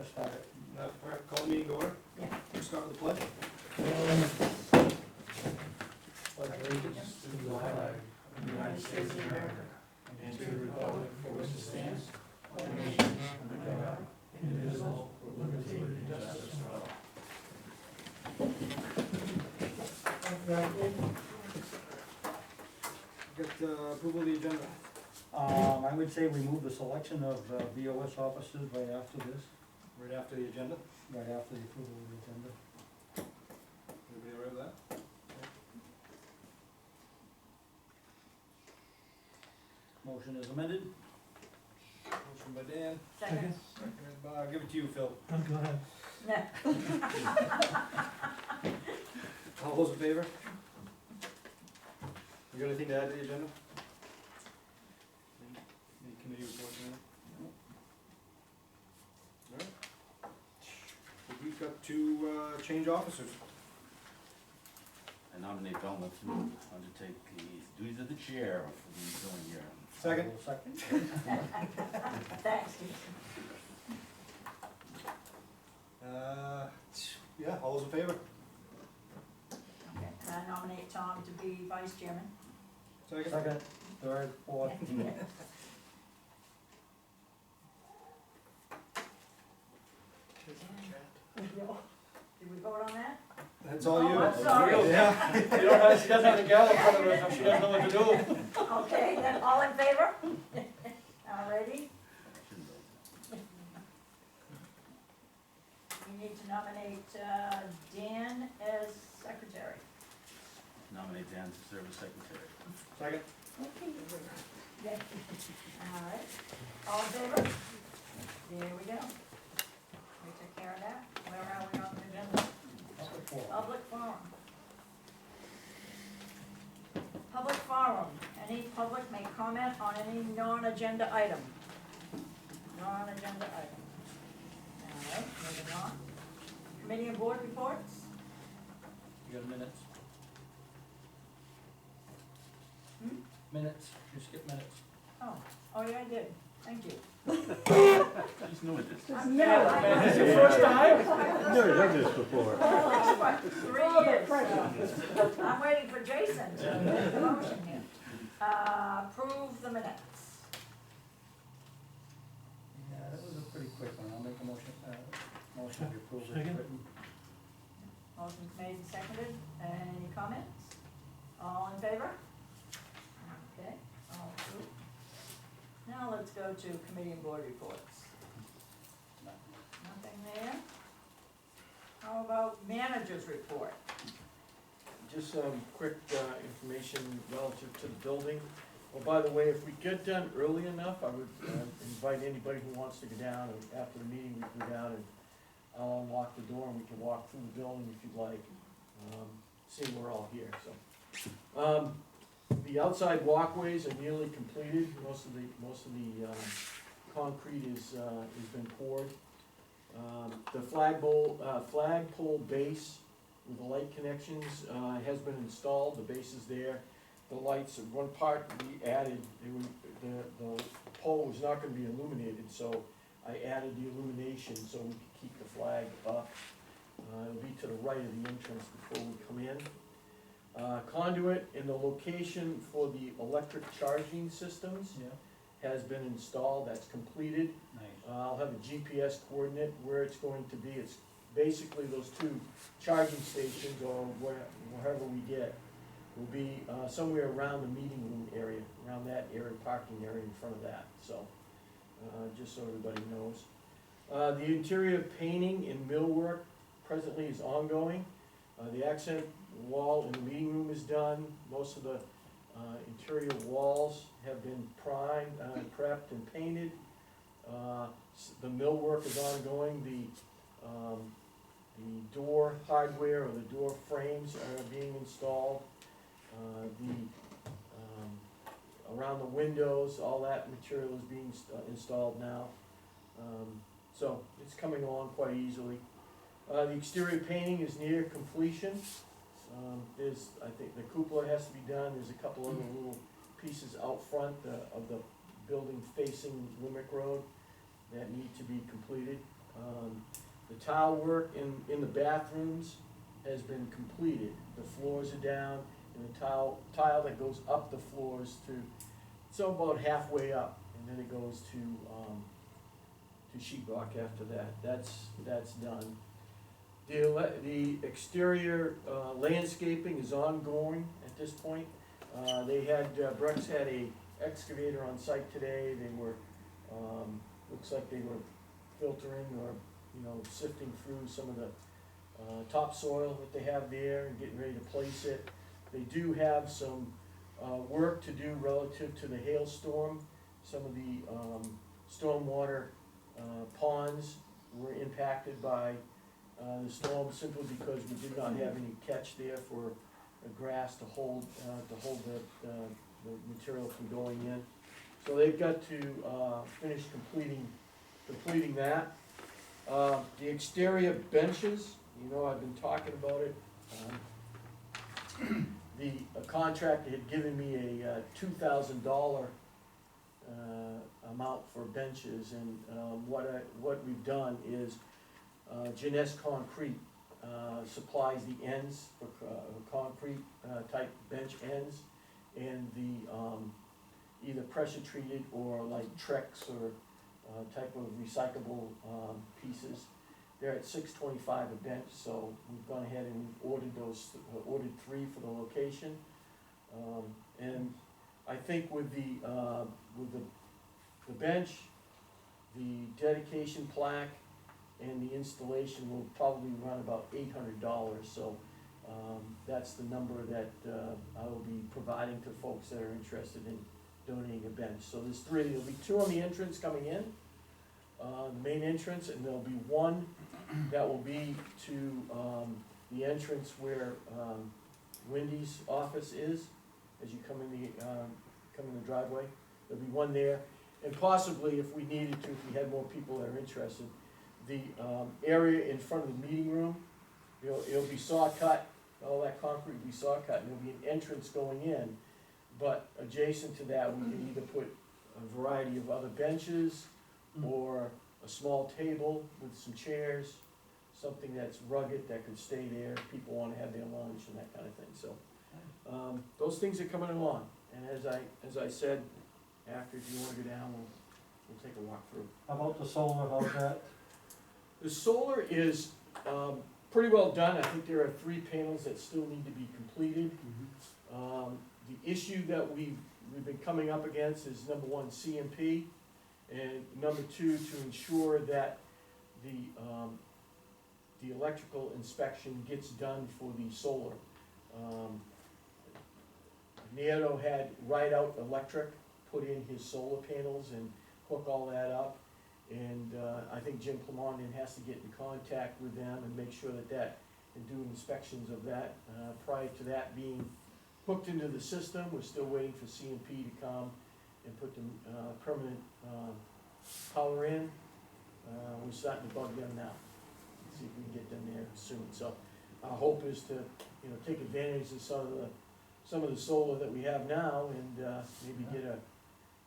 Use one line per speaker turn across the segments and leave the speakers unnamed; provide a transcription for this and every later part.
gotta start it.
Call me and go over.
Yeah.
We'll start with the pledge.
Pledge allegiance to the flag of the United States of America and to the republic for which it stands, one nation, under God, indivisible, with liberty and justice for all.
Got approval of the agenda.
I would say we move the selection of VOS officers right after this,
Right after the agenda.
right after the approval of the agenda.
Everybody aware of that?
Motion is amended.
Motion by Dan,
Second.
seconded by, I'll give it to you, Phil.
Go ahead.
No.
All those in favor? You got anything to add to the agenda? Any committee reports or anything? Alright. So we've got to change officers.
I nominate Belmont to undertake the duties of the chair for the ensuing year.
Second.
Second.
Thanks, Steve.
Yeah, all those in favor?
Okay, and I nominate Tom to be vice chairman.
Second.
Second, third, fourth.
Did we vote on that?
That's all you.
Oh, I'm sorry.
Yeah.
She doesn't have the gavel in front of her, so she doesn't know what to do.
Okay, then all in favor? Alrighty, we need to nominate Dan as secretary.
Nominate Dan to serve as secretary.
Second.
Yeah. Alright, all in favor? There we go. We took care of that. Where are we on the agenda? Public forum. Public forum. Any public may comment on any non-agenda item. Non-agenda item. All right, moving on. Committee and board reports.
You got minutes?
Hmm?
Minutes, you skip minutes.
Oh yeah, I did. Thank you.
She's new at this.
I'm new. I-
This is your first time?
Never done this before.
Oh, what, 3 years. So I'm waiting for Jason to make the motion here. Approve the minutes.
Yeah, that was a pretty quick one. I'll make a motion, motion to approve it
Second.
written.
Motion's made and seconded. Any comments? All in favor? Okay, all approved. Now let's go to committee and board reports. Nothing there. How about managers report?
Just some quick information relative to the building. Oh, by the way, if we get done early enough, I would invite anybody who wants to go down, and after the meeting, we can go down and I'll unlock the door and we can walk through the building if you'd like, seeing we're all here, so. The outside walkways are nearly completed, most of the concrete has been poured. The flagpole base with the light connections, has been installed, the base is there. The lights, one part we added, the pole was not gonna be illuminated, so I added the illumination so we could keep the flag up. It'll be to the right of the entrance before we come in. Conduit and the location for the electric charging systems
Yeah,
has been installed, that's completed.
nice.
I'll have a GPS coordinate where it's going to be. It's basically those two charging stations, or wherever we get, will be somewhere around the meeting room area, around that area, parking area in front of that, so, just so everybody knows. The interior painting and millwork presently is ongoing. The accent wall in the meeting room is done. Most of the interior walls have been primed, prepped and painted. The millwork is ongoing. The door hardware or the door frames are being installed. Around the windows, all that material is being installed now. So it's coming along quite easily. The exterior painting is near completion. I think the cupola has to be done. There's a couple other little pieces out front of the building facing Limerick Road that need to be completed. The tile work in the bathrooms has been completed. The floors are down, and the tile that goes up the floors so about halfway up, and then it goes to sheet rock after that. That's done. The exterior landscaping is ongoing at this point. Brex had a excavator on site today. They were, looks like they were filtering or, sifting through some of the topsoil that they have there and getting ready to place it. They do have some work to do relative to the hailstorm. Some of the stormwater ponds were impacted by the storm simply because we did not have any catch there for grass to hold the material from going in. So they've got to finish completing that. The exterior benches, I've been talking about it. The contractor had given me a $2,000 amount for benches, and what we've done is Jeunesse Concrete supplies the ends for concrete type bench ends, and the either pressure treated or like Trex or type of recyclable pieces. They're at $6.25 a bench, so we've gone ahead and ordered ordered 3 for the location. And I think with the bench, the dedication plaque, and the installation will probably run about $800. So that's the number that I will be providing to folks that are interested in donating a bench. So there's 3. There'll be 2 on the entrance coming in, the main entrance, and there'll be 1 that will be to the entrance where Wendy's office is, as you come in the driveway. There'll be 1 there, and possibly if we needed to, if we had more people that are interested, the area in front of the meeting room, it'll be saw cut, all that concrete will be saw cut, and there'll be an entrance going in, but adjacent to that, we can either put a variety of other benches, or a small table with some chairs, something that's rugged that could stay there if people wanna have their lunch and that kind of thing, so. Those things are coming along, and as I said, after, if you wanna go down, we'll take a walk through.
How about the solar, how's that?
The solar is pretty well done. I think there are 3 panels that still need to be completed. The issue that we've been coming up against is number 1, CMP, and number 2, to ensure that the electrical inspection gets done for the solar. Nieto had Ride Out Electric put in his solar panels and hook all that up. And I think Jim Plamondon has to get in contact with them and make sure that and do inspections of that. Prior to that being hooked into the system, we're still waiting for CMP to come and put the permanent power in. We're starting to bug them now, see if we can get them there soon. So our hope is to take advantage of some of the solar that we have now, and maybe get a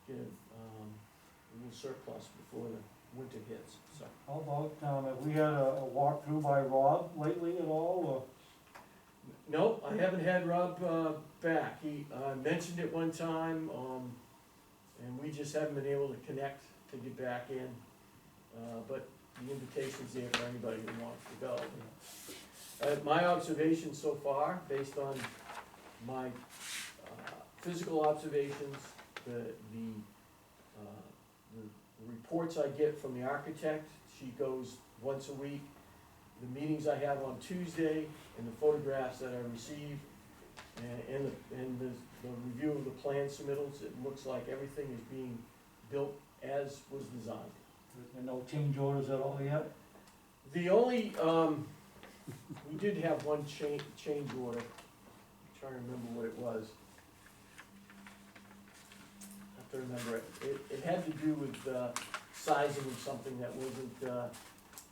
little surplus before the winter hits, so.
How about, have we had a walkthrough by Rob lately at all,
No, I haven't had Rob back. He mentioned it one time, and we just haven't been able to connect to get back in. But the invitation's there for anybody who wants to go. My observation so far, based on my physical observations, the reports I get from the architect, she goes once a week, the meetings I have on Tuesday, and the photographs that I receive, and the review of the plan submittals, it looks like everything is being built as was designed.
and no change orders at all yet?
The only, we did have one change order, I'm trying to remember what it was. I have to remember it. It had to do with sizing of something that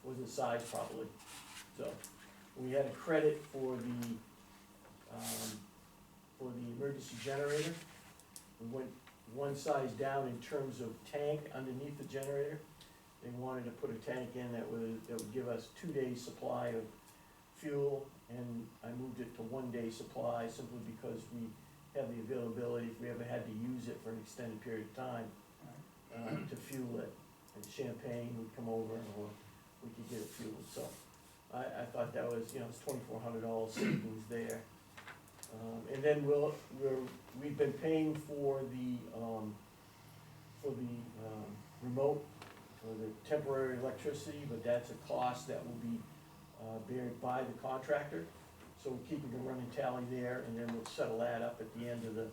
wasn't sized properly. So, we had a credit for the emergency generator. We went one size down in terms of tank underneath the generator. They wanted to put a tank in that would give us 2 days' supply of fuel, and I moved it to 1 day supply simply because we have the availability, if we ever had to use it for an extended period of time, to fuel it. And Champagne would come over and we could get it fueled, so I thought that was, it's $2,400 savings there. And then we've been paying for the remote, for the temporary electricity, but that's a cost that will be bared by the contractor. So we're keeping a running tally there, and then we'll settle that up at the end of the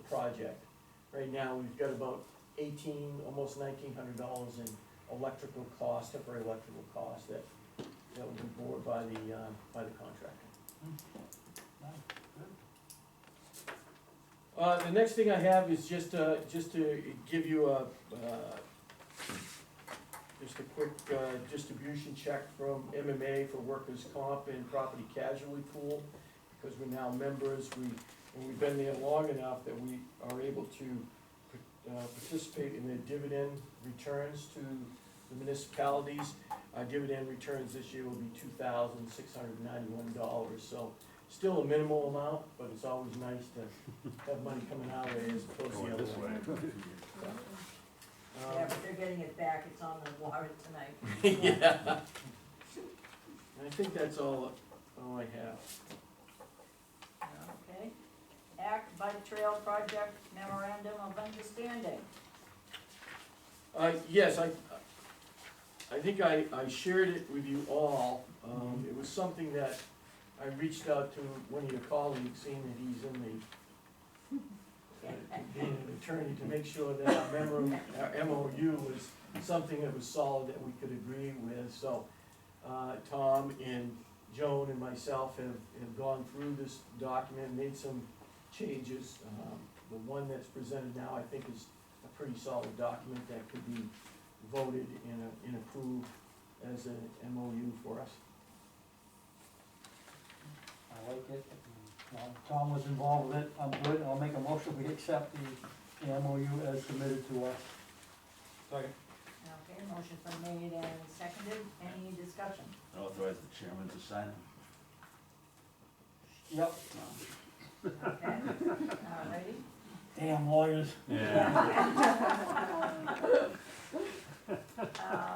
project. Right now, we've got about almost $1,900 in electrical costs, temporary electrical costs that will be borne by the contractor. The next thing I have is just to give you just a quick distribution check from MMA for workers' comp and property casualty pool, because we're now members. We've been there long enough that we are able to participate in the dividend returns to the municipalities. Our dividend returns this year will be $2,691, so still a minimal amount, but it's always nice to have money coming our way as opposed to the other way.
Yeah, but they're getting it back, it's on the warrant tonight.
Yeah. And I think that's all I have.
Okay. Act Bike Trail Project Memorandum of Understanding.
Yes, I think I shared it with you all. It was something that I reached out to one of your colleagues, seeing that he's in the, being an attorney, to make sure that our MOU was something that was solid, that we could agree with. So Tom and Joan and myself have gone through this document, made some changes. The one that's presented now, I think, is a pretty solid document that could be voted and approved as an MOU for us.
I like it. Tom was involved with it, I'm good, I'll make a motion, we accept the MOU as submitted to us.
Second.
Okay, motion's been made and seconded, any discussion?
Authorize the chairman to sign it.
Yep.
Okay, alrighty.
Damn lawyers.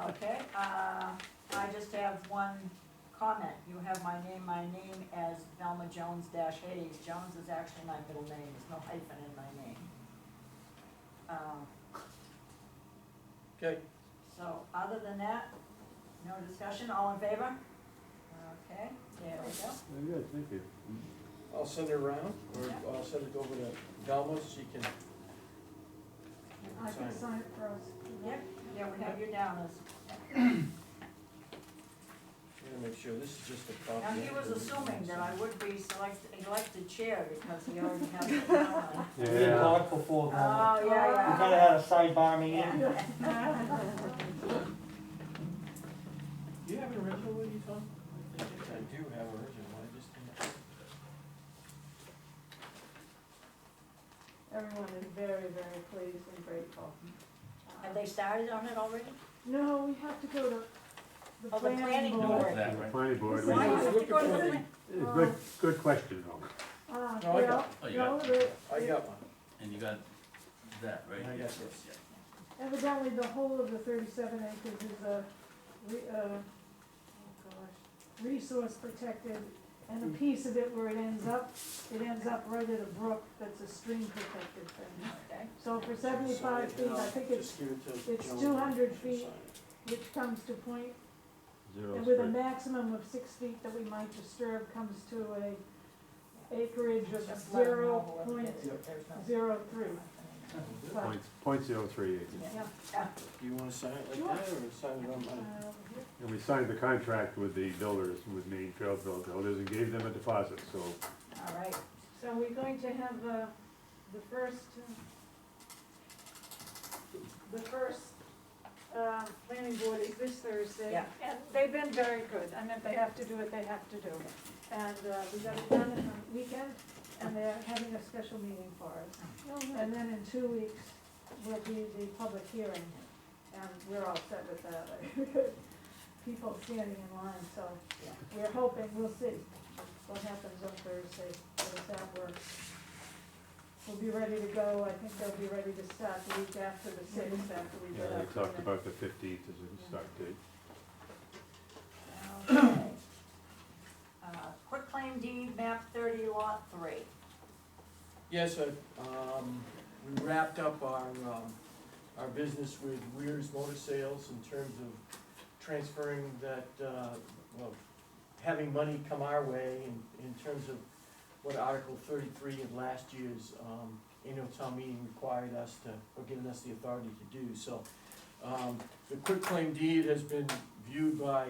Okay, I just have one comment. You have my name as Velma Jones Hayes. Jones is actually my middle name, there's no hyphen in my name.
Okay.
So, other than that, no discussion, all in favor? Okay, there we go.
Very good, thank you.
I'll send it around, or I'll send it over to Velma, so she can.
I can sign it for us.
Yep, yeah, we have you down as,
I'm gonna make sure, this is just a copy.
now he was assuming that I would be elected chair because he already has it down.
We had talked before,
Oh,
we
yeah,
kinda had a sidebar meeting.
Do you have an original with you, Tom? I think I do have an original, I just didn't.
Everyone is very, very pleased and grateful.
Have they started on it already?
No, we have to go to the
Oh, the planning
planning
board.
board.
That,
The
right?
planning board,
Why do you have to go to the
Look at
plan?
good question, though.
No, I got
Well,
Oh, you
no,
got
I got one.
And you got that, right?
I got this.
Yeah.
evidently the whole of the 37 acres is resource protected, and a piece of it where it ends up right at a brook that's a stream protected thing.
Okay,
So for 75 feet, I think
Just give it to
it's
Joan.
200
She'll
feet.
sign it.
which comes to point,
Zero
and with a
split.
maximum of 6 feet that we might disturb, comes to a acreage of
just let them know whoever
0.03.
gets it, there's no.
But,
Point 0.03 acres.
yeah,
Do you wanna sign it like
Sure.
that, or sign it on mine?
over here.
And we signed the contract with the builders, with Maine Trail Builders, and gave them a deposit, so
All right,
So we're going to have the first planning board is this Thursday.
Yeah.
And they've been very good, I mean, if they have to do it, they have to do it. And we got it done in a weekend, and they're having a special meeting for us. And then in 2 weeks will be the public hearing. and we're all set with that. People standing in line, so
Yeah.
we're hoping, we'll see what happens on Thursday, if that works. We'll be ready to go, I think they'll be ready to start the week after the sixth, after we get
Yeah,
our
they talked
permit.
about the 15th as a start date.
Okay. Quick claim deed, map 30, lot 3.
Yes, we wrapped up our business with Weir's Motor Sales in terms of transferring that, well, having money come our way in terms of what Article 33 in last year's annual town meeting required us to, or given us the authority to do. So the quitclaim deed has been viewed by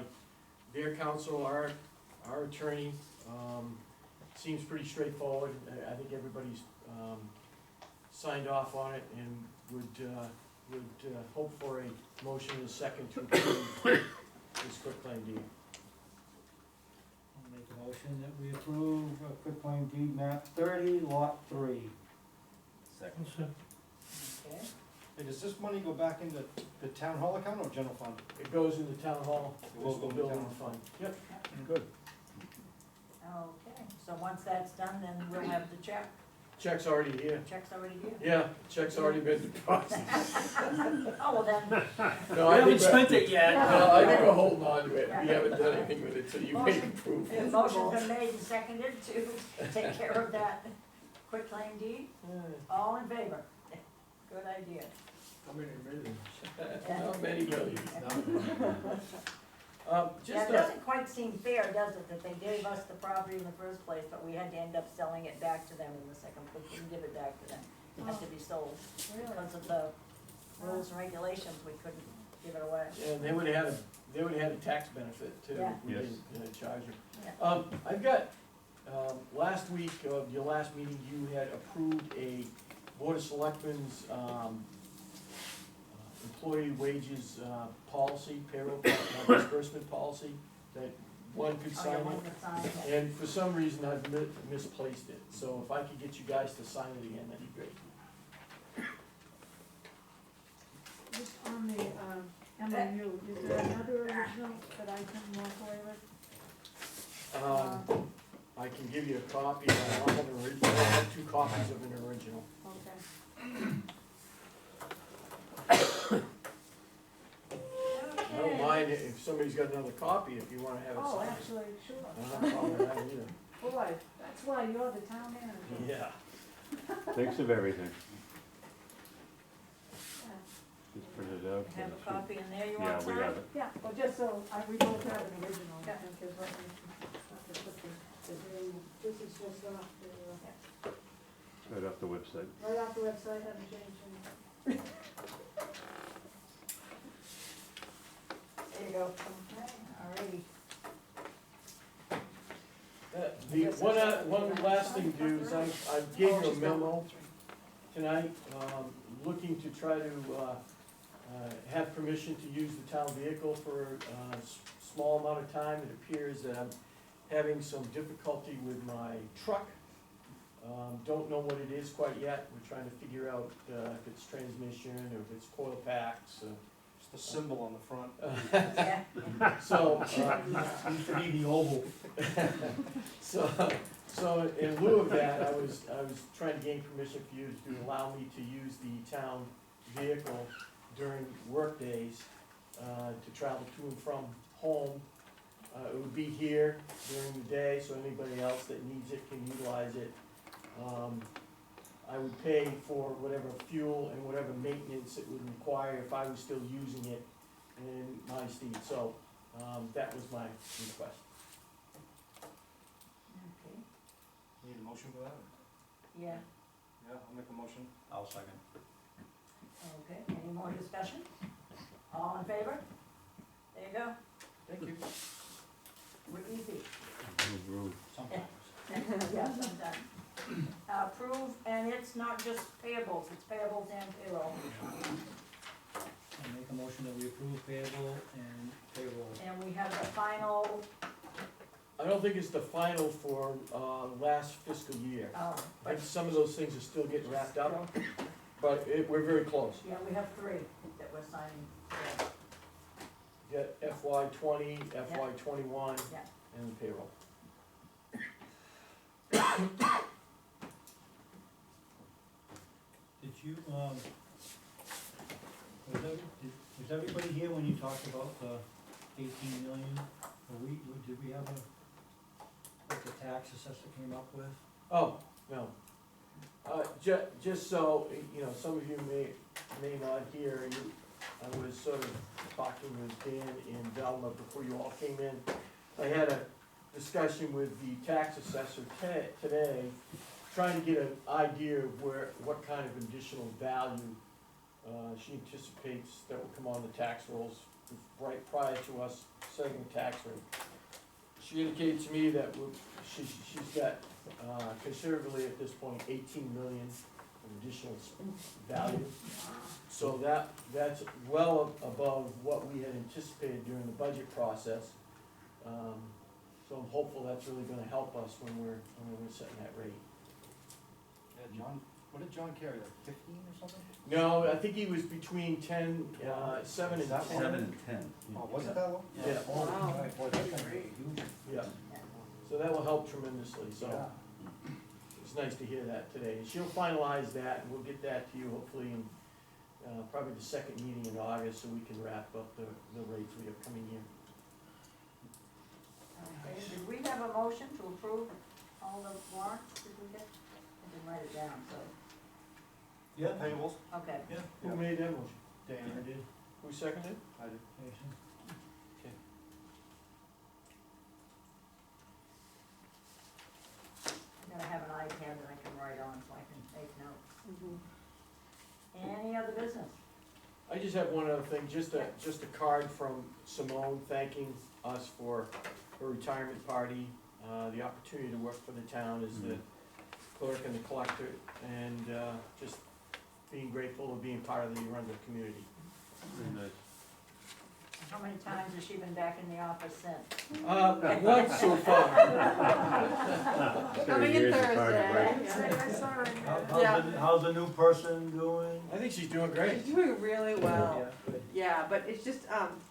their counsel, our attorney. Seems pretty straightforward. I think everybody's signed off on it and would hope for a motion in a second to approve this quitclaim deed.
I'll make a motion that we approve quitclaim deed map 30, lot 3.
Second.
Okay.
Hey, does this money go back into the town hall account or general fund?
It goes in the town hall,
It will go
municipal
in the
building
town hall.
fund. Yep.
Good.
Okay, so once that's done, then we'll have the check.
Check's already here.
Check's already here.
Yeah, check's already been deposited.
Oh, well then,
No, I think we're-
it yet.
No, I think we're holding on to it. We haven't done anything with it till you make
Motion.
proof.
the motion's been made and seconded to take care of that quick claim deed. All in favor? Good idea.
How many millions?
Not many millions.
Yeah,
Just
it doesn't quite seem fair, does it, that they gave us the property in the first place, but we had to end up selling it back to them in the second, we couldn't give it back to them. It had to be sold.
Really?
Because of the rules and regulations, we couldn't give it away.
yeah, they would've had a tax benefit too.
Yeah.
We
Yes.
didn't charge them.
Yeah.
I've got, last week, your last meeting, you had approved a Board of Selectmen's, employee wages, policy, payroll disbursement policy, that one could
Oh,
sign
you want
it.
to sign it?
And for some reason, I've misplaced it, so if I could get you guys to sign it again, that'd be great.
Just on the, MOU, is there another original that I can walk away with?
I can give you a copy, I have an original, I have 2 copies of an original.
Okay.
I don't mind if somebody's got another copy, if you wanna have it
Oh,
signed.
actually, sure.
I don't have a problem with that either.
Boy, that's why you're the town manager.
Yeah.
Thanks of everything.
Yeah.
Just print it out.
Have a copy in there you
Yeah,
want to
we
sign?
have it.
Yeah, well, just so, we both have an original, I
Yeah.
think is what we, have to put the name, this is just off the,
Right off the website.
right off the website, haven't changed anything.
There you go. Okay, alrighty.
One last thing to do is I gave you a memo tonight, looking to try to, have permission to use the town vehicle for a small amount of time. It appears that I'm having some difficulty with my truck. Don't know what it is quite yet. We're trying to figure out, if it's transmission or if it's coil packs.
It's the symbol on the front.
Yeah.
So,
Seems to be the oval.
so in lieu of that, I was trying to gain permission for you to allow me to use the town vehicle during work days, to travel to and from home. It would be here during the day, so anybody else that needs it can utilize it. I would pay for whatever fuel and whatever maintenance it would require if I was still using it in my stead. So, that was my request.
Okay.
Need a motion for that?
Yeah,
Yeah, I'll make a motion.
I'll second.
okay, any more discussion? All in favor? There you go,
Thank you.
we're easy.
Sometimes.
Yeah, sometimes. Approve, and it's not just payables, it's payables and payroll.
I'll make a motion that we approve payable and payroll.
And we have the final,
I don't think it's the final for, last fiscal year.
oh,
I think some of those things are still getting wrapped up. but we're very close.
Yeah, we have three that we're signing today.
Get FY 20, FY 21,
Yeah.
and the payroll.
Did you, was everybody here when you talked about the 18 million? Did we have what the tax assessor came up with?
Oh, no. Just so, you know, some of you may not hear, I was sort of talking with Dan and Velma before you all came in. I had a discussion with the tax assessor today, trying to get an idea of what kind of additional value she anticipates that will come on the tax rolls right prior to us setting the tax rate. She indicated to me that she's got considerably at this point 18 million of additional value. So that's well above what we had anticipated during the budget process. So I'm hopeful that's really gonna help us when we're setting that rate.
Yeah, John, what did John carry, like 15 or something?
No, I think he was between 10, 7 and 10.
7 and 10.
Oh, was it that low?
Yeah.
Oh,
Wow.
right, boy, that's gonna be huge.
Yeah, so that will help tremendously, so
Yeah.
it's nice to hear that today. And she'll finalize that, and we'll get that to you hopefully in, probably the second meeting in August, so we can wrap up the rates we have coming in.
Okay, did we have a motion to approve all the warrants? Did we get, I didn't write it down, so,
Yeah,
Payables?
okay.
yeah,
Who made that motion?
Dan, I did.
Who seconded?
I did.
Jason.
I'm gonna have an iPad that I can write on so I can make notes.
Mhm.
Any other business?
I just have one other thing, just a card from Simone thanking us for her retirement party, the opportunity to work for the town as the clerk and the collector, and, just being grateful of being part of the Arundel community.
Very nice.
How many times has she been back in the office since?
Once so far.
Coming in
Years is hard to
Thursday.
break.
I saw her.
How's the new person doing?
I think she's doing great.
She's doing really well.
Yeah, good.
Yeah, but it's just,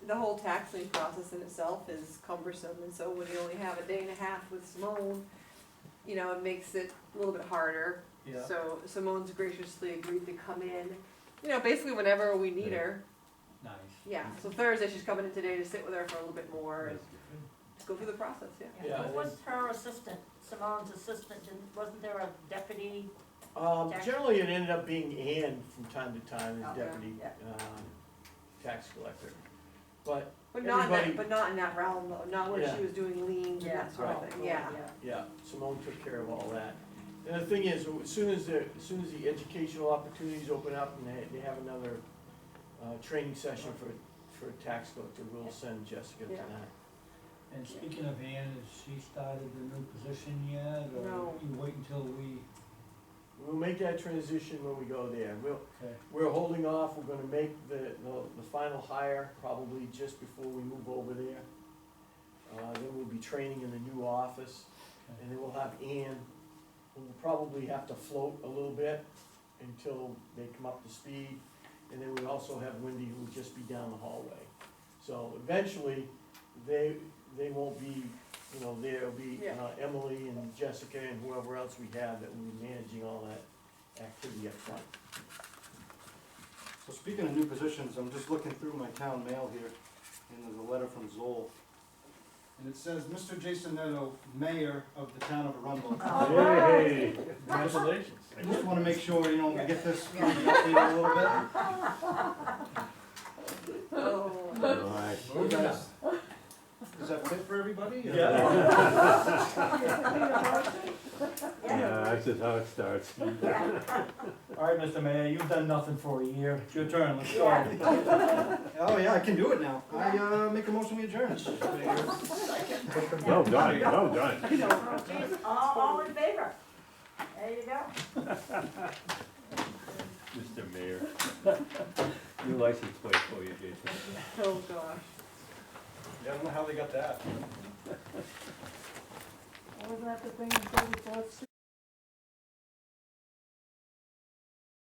the whole tax lien process in itself is cumbersome, and so when you only have a day and a half with Simone, you know, it makes it a little bit harder.
Yeah.
So Simone's graciously agreed to come in, you know, basically whenever we need her.
Nice.
Yeah, so Thursday she's coming in today to sit with her for a little bit more and
That's
to go through the process, yeah.
Yeah,
Who was her assistant, Simone's assistant, wasn't there a deputy?
Generally, it ended up being Ann from time to time as
Okay,
deputy,
yeah.
tax collector. But
But not in
everybody,
that, but not in that realm though, not when
Yeah.
she was doing liens and that sort of thing, yeah.
yeah, Simone took care of all that. And the thing is, as soon as the educational opportunities open up and they have another, training session for a tax collector, we'll send Jessica to
Yeah.
that.
And speaking of Ann, has she started the new position yet, or
No.
you wait until we,
We'll make that transition when we go there.
okay,
We're holding off, we're gonna make the final hire probably just before we move over there. Then we'll be training in the new office,
okay.
and then we'll have Ann, who will probably have to float a little bit until they come up to speed. And then we also have Wendy, who will just be down the hallway. So eventually, they won't be, you know, there'll be
Yeah.
Emily and Jessica and whoever else we have that will be managing all that activity up front.
So speaking of new positions, I'm just looking through my town mail here, and there's a letter from Zoll. And it says, Mr. Jason Netto, Mayor of the town of Arundel.
Hey,
Congratulations.
I just wanna make sure, you know, we get this updated a little bit.
Oh.
nice.
What do you guys- Does that fit for everybody? or-
Yeah, that's just how it starts.
All right, Mr. Mayor, you've done nothing for a year, it's your turn, let's go.
Oh, yeah, I can do it now. I, make a motion we adjourn.
Well done, well done.
Oh, geez, all in favor? There you go.
Mr. Mayor. New license plate for you, Jason.
Oh, gosh.
Yeah, I don't know how they got that.
Wasn't that the thing in 34th Street?